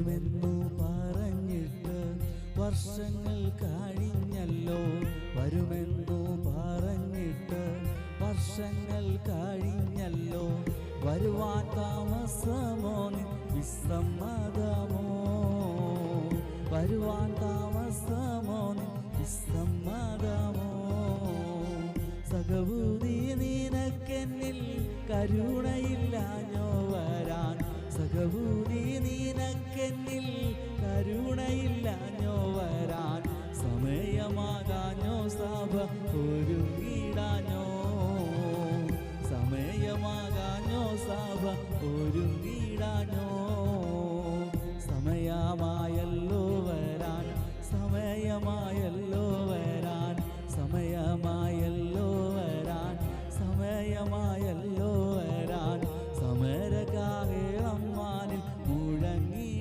വരുമെന്നു പറഞ്ഞിട്ട് വർഷങ്ങൾ കഴിഞ്ഞല്ലോ. വരുമെന്നു പറഞ്ഞിട്ട് വർഷങ്ങൾ കഴിഞ്ഞല്ലോ. വരുവാൻ താമസമോ വിസമ്മതമോ? വരുവാൻ താമസമോ വിസമ്മതമോ? സഹബൂതി നിനക്കെന്നിൽ കരുണയില്ലാഞ്ഞോ വരാൻ? സഹബൂതി